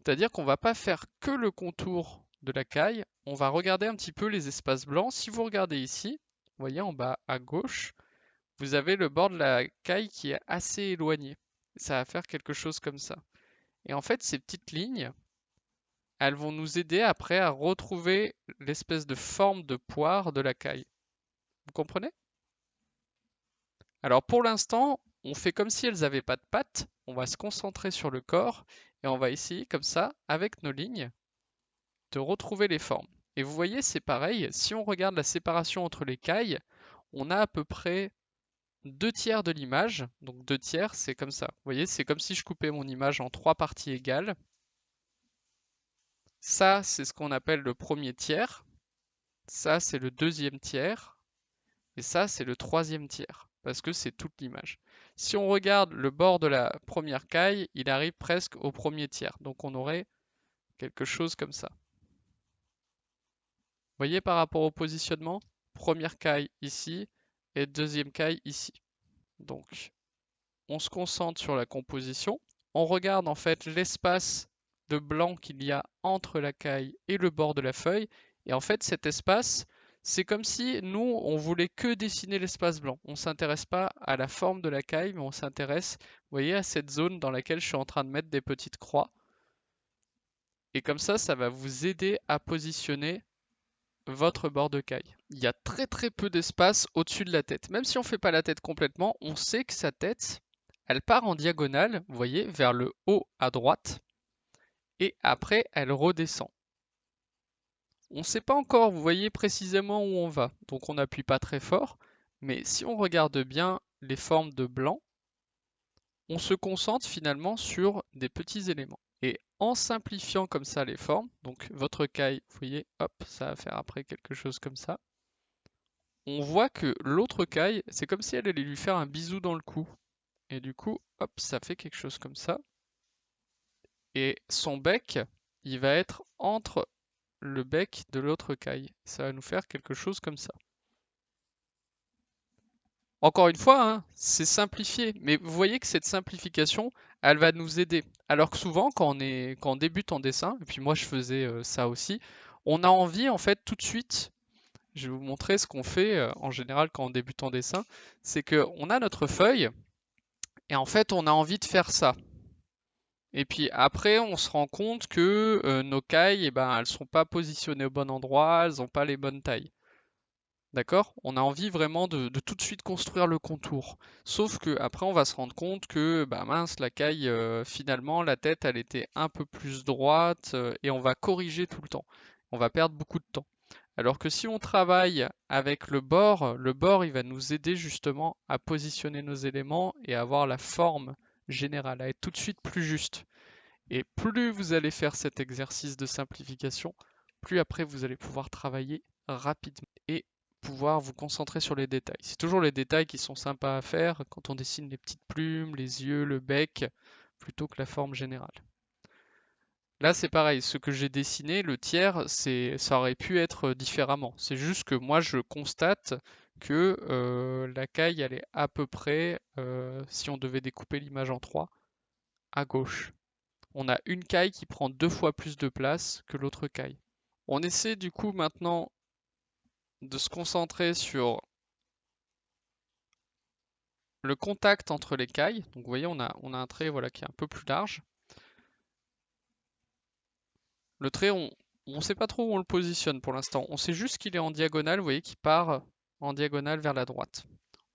C'est-à-dire qu'on va pas faire que le contour de la caille, on va regarder un petit peu les espaces blancs. Si vous regardez ici, vous voyez en bas à gauche, vous avez le bord de la caille qui est assez éloigné. Ça va faire quelque chose comme ça. Et en fait, ces petites lignes, elles vont nous aider après à retrouver l'espèce de forme de poire de la caille. Vous comprenez? Alors pour l'instant, on fait comme si elles n'avaient pas de pattes. On va se concentrer sur le corps et on va essayer comme ça, avec nos lignes, de retrouver les formes. Et vous voyez, c'est pareil. Si on regarde la séparation entre les cailles, on a à peu près 2 tiers de l'image. Donc 2 tiers, c'est comme ça. Vous voyez, c'est comme si je coupais mon image en 3 parties égales. Ça, c'est ce qu'on appelle le premier tiers. Ça, c'est le deuxième tiers. Et ça, c'est le troisième tiers, parce que c'est toute l'image. Si on regarde le bord de la première caille, il arrive presque au premier tiers. Donc on aurait quelque chose comme ça. Vous voyez par rapport au positionnement, première caille ici et deuxième caille ici. Donc on se concentre sur la composition. On regarde en fait l'espace de blanc qu'il y a entre la caille et le bord de la feuille. Et en fait cet espace, c'est comme si nous, on voulait que dessiner l'espace blanc. On ne s'intéresse pas à la forme de la caille, mais on s'intéresse, vous voyez, à cette zone dans laquelle je suis en train de mettre des petites croix. Et comme ça va vous aider à positionner votre bord de caille. Il y a très très peu d'espace au-dessus de la tête. Même si on ne fait pas la tête complètement, on sait que sa tête, elle part en diagonale, vous voyez, vers le haut à droite, et après elle redescend. On ne sait pas encore, vous voyez précisément où on va, donc on n'appuie pas très fort, mais si on regarde bien les formes de blanc, on se concentre finalement sur des petits éléments. Et en simplifiant comme ça les formes, donc votre caille, vous voyez, hop, ça va faire après quelque chose comme ça, on voit que l'autre caille, c'est comme si elle allait lui faire un bisou dans le cou. Et du coup, hop, ça fait quelque chose comme ça. Et son bec, il va être entre le bec de l'autre caille. Ça va nous faire quelque chose comme ça. Encore une fois, hein, c'est simplifié, mais vous voyez que cette simplification, elle va nous aider. Alors que souvent, quand on débute en dessin, et puis moi je faisais ça aussi, on a envie en fait tout de suite, je vais vous montrer ce qu'on fait en général quand on débute en dessin, c'est qu'on a notre feuille, et en fait on a envie de faire ça. Et puis après, on se rend compte que nos cailles, eh ben, elles sont pas positionnées au bon endroit, elles n'ont pas les bonnes tailles. D'accord? On a envie vraiment de tout de suite construire le contour. Sauf que après, on va se rendre compte que, bah mince, la caille, finalement, la tête, elle était un peu plus droite, et on va corriger tout le temps. On va perdre beaucoup de temps. Alors que si on travaille avec le bord, il va nous aider justement à positionner nos éléments et à avoir la forme générale, à être tout de suite plus juste. Et plus vous allez faire cet exercice de simplification, plus après vous allez pouvoir travailler rapidement et pouvoir vous concentrer sur les détails. C'est toujours les détails qui sont sympas à faire quand on dessine les petites plumes, les yeux, le bec, plutôt que la forme générale. Là, c'est pareil, ce que j'ai dessiné, le tiers, ça aurait pu être différemment. C'est juste que moi, je constate que la caille, elle est à peu près, si on devait découper l'image en trois, à gauche. On a une caille qui prend 2 fois plus de place que l'autre caille. On essaie du coup maintenant de se concentrer sur le contact entre les cailles. Donc vous voyez, on a un trait voilà, qui est un peu plus large. Le trait, on ne sait pas trop où on le positionne pour l'instant. On sait juste qu'il est en diagonale, vous voyez, qu'il part en diagonale vers la droite.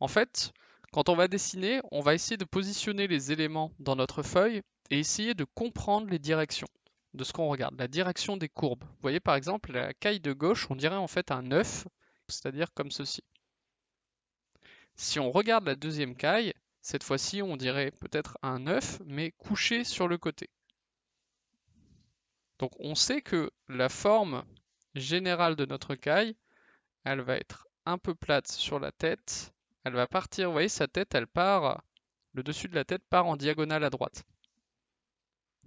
En fait, quand on va dessiner, on va essayer de positionner les éléments dans notre feuille et essayer de comprendre les directions de ce qu'on regarde, la direction des courbes. Vous voyez par exemple la caille de gauche, on dirait en fait un œuf, c'est-à-dire comme ceci. Si on regarde la deuxième caille, cette fois-ci on dirait peut-être un œuf, mais couché sur le côté. Donc on sait que la forme générale de notre caille, elle va être un peu plate sur la tête. Elle va partir, vous voyez, sa tête, elle part, le dessus de la tête part en diagonale à droite.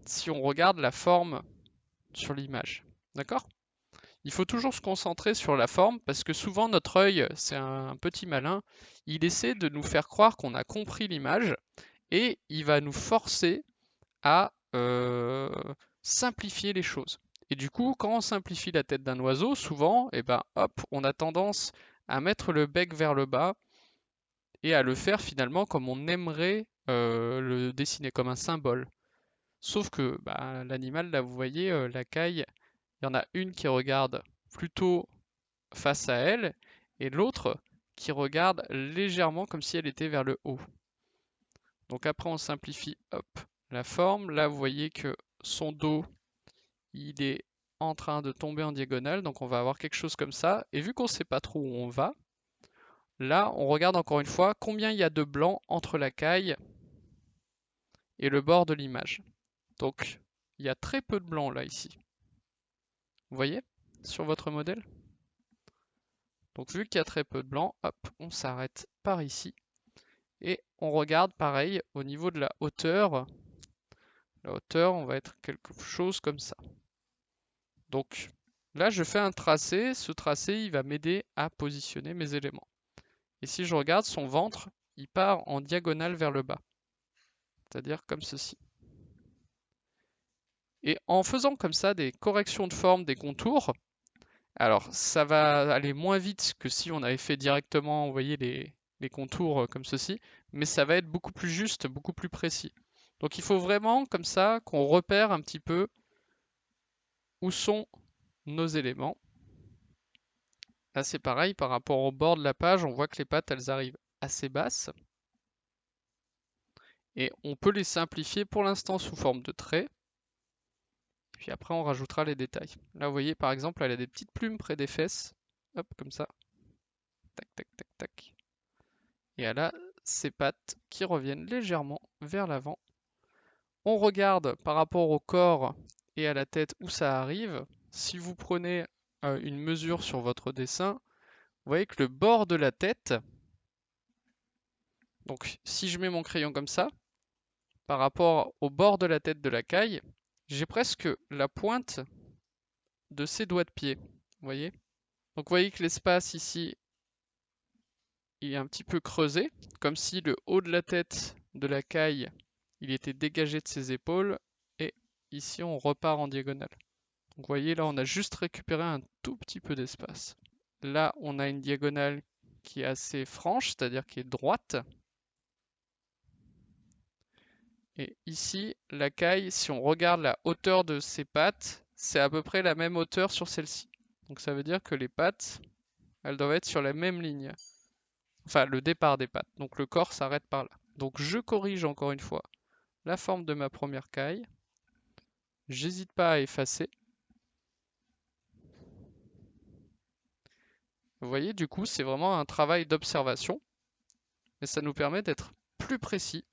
Si on regarde la forme sur l'image, d'accord? Il faut toujours se concentrer sur la forme parce que souvent notre œil, c'est un petit malin, il essaie de nous faire croire qu'on a compris l'image et il va nous forcer à simplifier les choses. Et du coup, quand on simplifie la tête d'un oiseau, souvent, eh ben, hop, on a tendance à mettre le bec vers le bas et à le faire finalement comme on aimerait le dessiner, comme un symbole. Sauf que bah, l'animal, là, vous voyez, la caille, il y en a une qui regarde plutôt face à elle et l'autre qui regarde légèrement comme si elle était vers le haut. Donc après, on simplifie, hop, la forme. Là, vous voyez que son dos, il est en train de tomber en diagonale, donc on va avoir quelque chose comme ça. Et vu qu'on ne sait pas trop où on va, là, on regarde encore une fois combien il y a de blanc entre la caille et le bord de l'image. Donc, il y a très peu de blanc là, ici. Vous voyez, sur votre modèle? Donc, vu qu'il y a très peu de blanc, hop, on s'arrête par ici. Et on regarde pareil au niveau de la hauteur. La hauteur, on va être quelque chose comme ça. Donc, là, je fais un tracé. Ce tracé, il va m'aider à positionner mes éléments. Et si je regarde son ventre, il part en diagonale vers le bas. C'est-à-dire comme ceci. Et en faisant comme ça des corrections de forme des contours, alors ça va aller moins vite que si on avait fait directement, vous voyez, les contours comme ceci, mais ça va être beaucoup plus juste, beaucoup plus précis. Donc il faut vraiment comme ça qu'on repère un petit peu où sont nos éléments. Là c'est pareil, par rapport au bord de la page, on voit que les pattes elles arrivent assez basses. Et on peut les simplifier pour l'instant sous forme de traits. Puis après, on rajoutera les détails. Là, vous voyez, par exemple, elle a des petites plumes près des fesses. Hop, comme ça. Tac, tac, tac, tac. Et elle a ses pattes qui reviennent légèrement vers l'avant. On regarde par rapport au corps et à la tête où ça arrive. Si vous prenez une mesure sur votre dessin, vous voyez que le bord de la tête, donc si je mets mon crayon comme ça, par rapport au bord de la tête de la caille, j'ai presque la pointe de ses doigts de pied. Vous voyez? Donc vous voyez que l'espace ici, il est un petit peu creusé, comme si le haut de la tête de la caille, il était dégagé de ses épaules, et ici on repart en diagonale. Donc vous voyez là on a juste récupéré un tout petit peu d'espace. Là on a une diagonale qui est assez franche, c'est-à-dire qui est droite. Et ici, la caille, si on regarde la hauteur de ses pattes, c'est à peu près la même hauteur sur celle-ci. Donc ça veut dire que les pattes, elles doivent être sur la même ligne. Enfin, le départ des pattes. Donc le corps s'arrête par là. Donc je corrige encore une fois la forme de ma première caille. J'hésite pas à effacer. Vous voyez, du coup, c'est vraiment un travail d'observation. Mais ça nous permet d'être plus précis.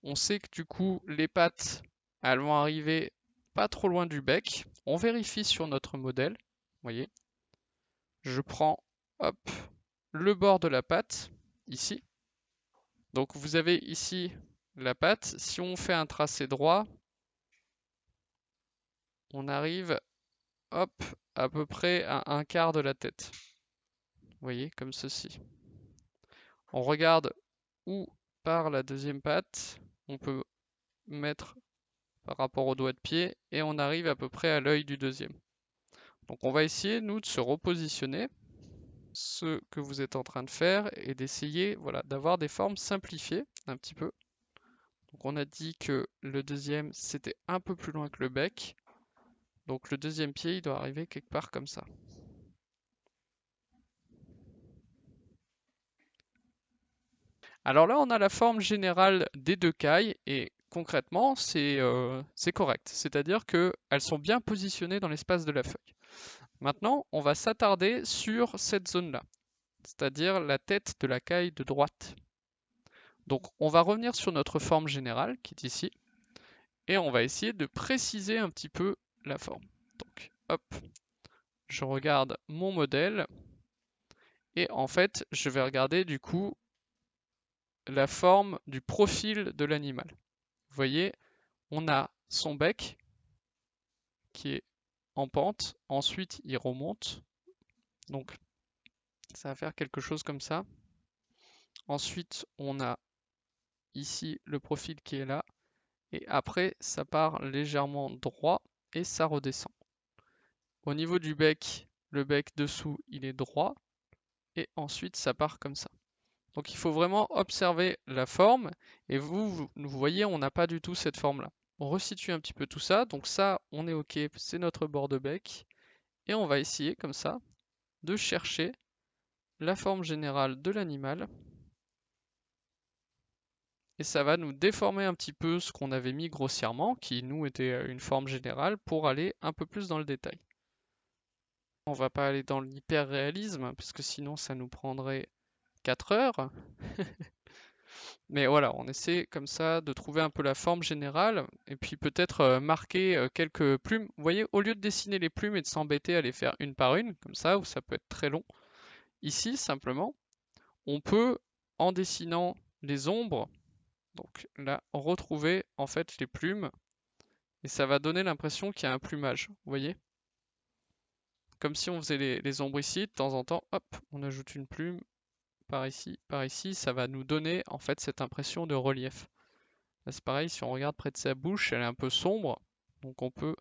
On sait que du coup, les pattes, elles vont arriver pas trop loin du bec. On vérifie sur notre modèle. Vous voyez, je prends, hop, le bord de la patte, ici. Donc vous avez ici la patte. Si on fait un tracé droit, on arrive, hop, à peu près à un quart de la tête. Vous voyez, comme ceci. On regarde où part la deuxième patte. On peut mettre par rapport au doigt de pied et on arrive à peu près à l'œil du deuxième. Donc on va essayer, nous, de se repositionner. Ce que vous êtes en train de faire et d'essayer voilà, d'avoir des formes simplifiées un petit peu. Donc on a dit que le deuxième, c'était un peu plus loin que le bec. Donc le deuxième pied, il doit arriver quelque part comme ça. Alors là, on a la forme générale des deux cailles et concrètement, c'est correct. C'est-à-dire qu'elles sont bien positionnées dans l'espace de la feuille. Maintenant, on va s'attarder sur cette zone-là, c'est-à-dire la tête de la caille de droite. Donc on va revenir sur notre forme générale qui est ici et on va essayer de préciser un petit peu la forme. Donc hop, je regarde mon modèle et en fait, je vais regarder du coup la forme du profil de l'animal. Vous voyez, on a son bec qui est en pente, ensuite il remonte, donc ça va faire quelque chose comme ça. Ensuite, on a ici le profil qui est là, et après ça part légèrement droit et ça redescend. Au niveau du bec, le bec dessous il est droit et ensuite ça part comme ça. Donc il faut vraiment observer la forme et vous voyez on n'a pas du tout cette forme là. On resitue un petit peu tout ça, donc ça on est ok, c'est notre bord de bec et on va essayer comme ça de chercher la forme générale de l'animal et ça va nous déformer un petit peu ce qu'on avait mis grossièrement, qui nous était une forme générale, pour aller un peu plus dans le détail. On va pas aller dans l'hyper-réalisme, parce que sinon ça nous prendrait 4 heures. Mais voilà, on essaie comme ça de trouver un peu la forme générale, et puis peut-être marquer quelques plumes. Vous voyez, au lieu de dessiner les plumes et de s'embêter à les faire une par une, comme ça, où ça peut être très long, ici simplement, on peut, en dessinant les ombres, donc là, retrouver en fait les plumes et ça va donner l'impression qu'il y a un plumage, vous voyez? Comme si on faisait les ombres ici, de temps en temps, hop, on ajoute une plume par ici, ça va nous donner en fait cette impression de relief. Là c'est pareil, si on regarde près de sa bouche, elle est un peu sombre, donc on peut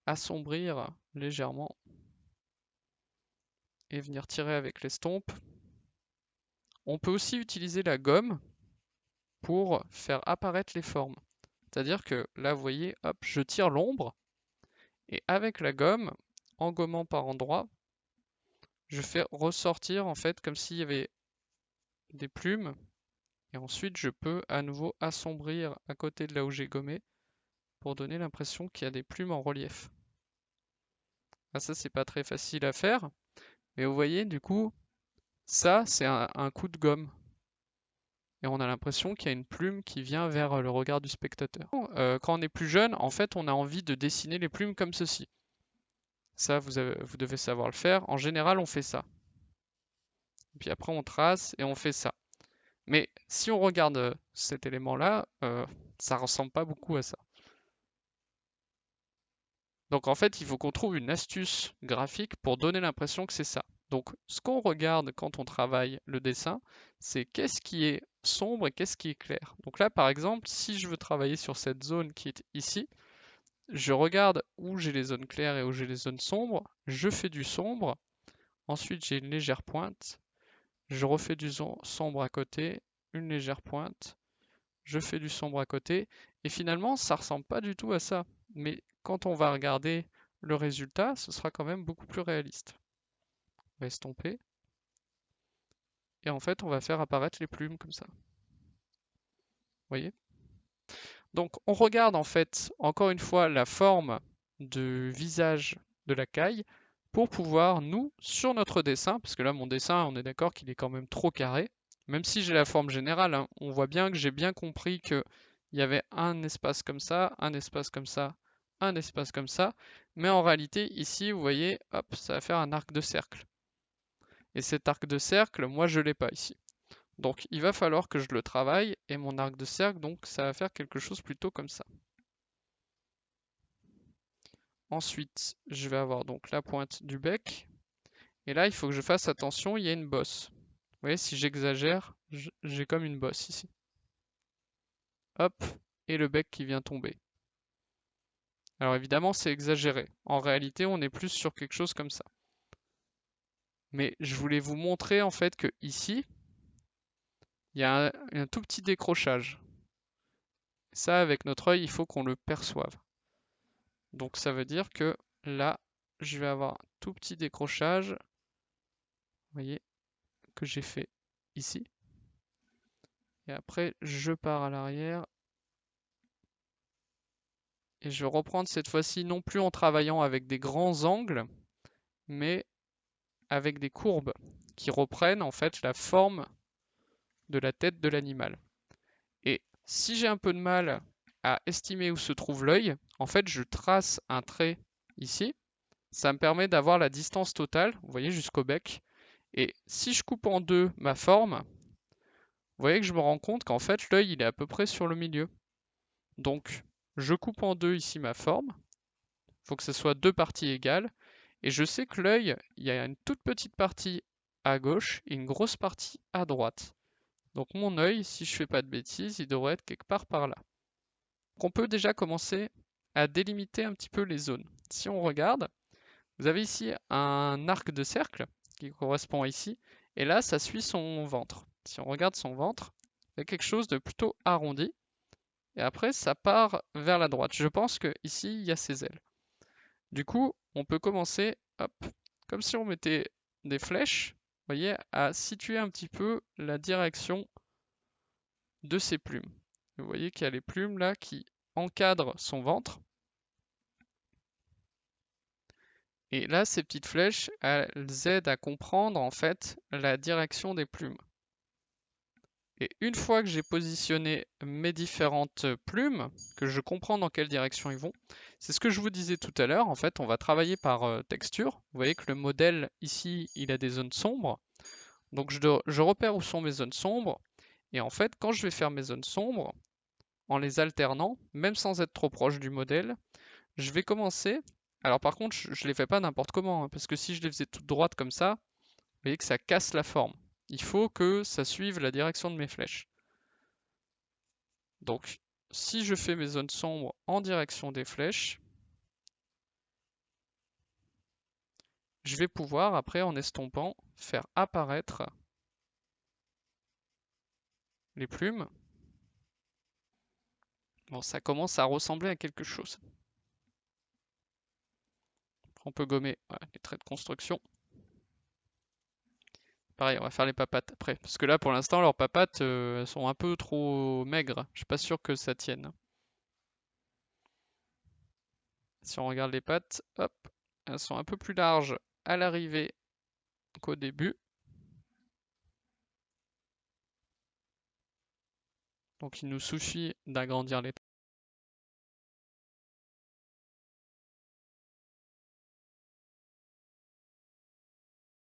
assombrir légèrement et venir tirer avec l'estompe. On peut aussi utiliser la gomme pour faire apparaître les formes. C'est-à-dire que là, vous voyez, hop, je tire l'ombre, et avec la gomme, en gommant par endroits, je fais ressortir en fait comme s'il y avait des plumes, et ensuite je peux à nouveau assombrir à côté de là où j'ai gommé pour donner l'impression qu'il y a des plumes en relief. Ah, ça c'est pas très facile à faire, mais vous voyez du coup, ça c'est un coup de gomme. Et on a l'impression qu'il y a une plume qui vient vers le regard du spectateur. Quand on est plus jeune, en fait, on a envie de dessiner les plumes comme ceci. Ça, vous devez savoir le faire. En général, on fait ça. Et puis après, on trace et on fait ça. Mais si on regarde cet élément-là, ça ressemble pas beaucoup à ça. Donc en fait, il faut qu'on trouve une astuce graphique pour donner l'impression que c'est ça. Donc ce qu'on regarde quand on travaille le dessin, c'est qu'est-ce qui est sombre et qu'est-ce qui est clair. Donc là, par exemple, si je veux travailler sur cette zone qui est ici, je regarde où j'ai les zones claires et où j'ai les zones sombres, je fais du sombre, ensuite j'ai une légère pointe, je refais du sombre à côté, une légère pointe, je fais du sombre à côté, et finalement ça ressemble pas du tout à ça. Mais quand on va regarder le résultat, ce sera quand même beaucoup plus réaliste. On va estomper, et en fait on va faire apparaître les plumes comme ça. Vous voyez? Donc on regarde en fait encore une fois la forme de visage de la caille pour pouvoir nous, sur notre dessin, parce que là mon dessin on est d'accord qu'il est quand même trop carré, même si j'ai la forme générale, hein, on voit bien que j'ai bien compris qu'il y avait un espace comme ça, un espace comme ça, un espace comme ça, mais en réalité ici vous voyez, hop, ça va faire un arc de cercle. Et cet arc de cercle, moi je l'ai pas ici. Donc il va falloir que je le travaille et mon arc de cercle, donc ça va faire quelque chose plutôt comme ça. Ensuite, je vais avoir donc la pointe du bec. Et là, il faut que je fasse attention, il y a une bosse. Vous voyez, si j'exagère, j'ai comme une bosse ici. Hop, et le bec qui vient tomber. Alors évidemment, c'est exagéré. En réalité, on est plus sur quelque chose comme ça. Mais je voulais vous montrer en fait que ici, il y a un tout petit décrochage. Ça, avec notre œil, il faut qu'on le perçoive. Donc ça veut dire que là, je vais avoir un tout petit décrochage, vous voyez, que j'ai fait ici. Et après, je pars à l'arrière. Et je vais reprendre cette fois-ci non plus en travaillant avec des grands angles, mais avec des courbes qui reprennent en fait la forme de la tête de l'animal. Et si j'ai un peu de mal à estimer où se trouve l'œil, en fait je trace un trait ici. Ça me permet d'avoir la distance totale, vous voyez, jusqu'au bec. Et si je coupe en deux ma forme, vous voyez que je me rends compte qu'en fait l'œil il est à peu près sur le milieu. Donc je coupe en deux ici ma forme. Il faut que ce soit deux parties égales. Et je sais que l'œil, il y a une toute petite partie à gauche et une grosse partie à droite. Donc mon œil, si je fais pas de bêtises, il devrait être quelque part par là. On peut déjà commencer à délimiter un petit peu les zones. Si on regarde, vous avez ici un arc de cercle qui correspond ici, et là, ça suit son ventre. Si on regarde son ventre, il y a quelque chose de plutôt arrondi, et après, ça part vers la droite. Je pense que ici, il y a ses ailes. Du coup, on peut commencer, hop, comme si on mettait des flèches, vous voyez, à situer un petit peu la direction de ses plumes. Vous voyez qu'il y a les plumes là qui encadrent son ventre. Et là, ces petites flèches, elles aident à comprendre en fait la direction des plumes. Et une fois que j'ai positionné mes différentes plumes, que je comprends dans quelle direction ils vont, c'est ce que je vous disais tout à l'heure, en fait, on va travailler par texture. Vous voyez que le modèle ici, il a des zones sombres. Donc je repère où sont mes zones sombres. Et en fait, quand je vais faire mes zones sombres, en les alternant, même sans être trop proche du modèle, je vais commencer. Alors par contre, je ne les fais pas n'importe comment, hein, parce que si je les faisais toutes droites comme ça, vous voyez que ça casse la forme. Il faut que ça suive la direction de mes flèches. Donc, si je fais mes zones sombres en direction des flèches, je vais pouvoir, après, en estompant, faire apparaître les plumes. Bon, ça commence à ressembler à quelque chose. On peut gommer les traits de construction. Pareil, on va faire les papates après. Parce que là, pour l'instant, leurs papates elles sont un peu trop maigres. Je suis pas sûr que ça tienne. Si on regarde les pattes, hop, elles sont un peu plus larges à l'arrivée qu'au début. Donc il nous suffit d'agrandir les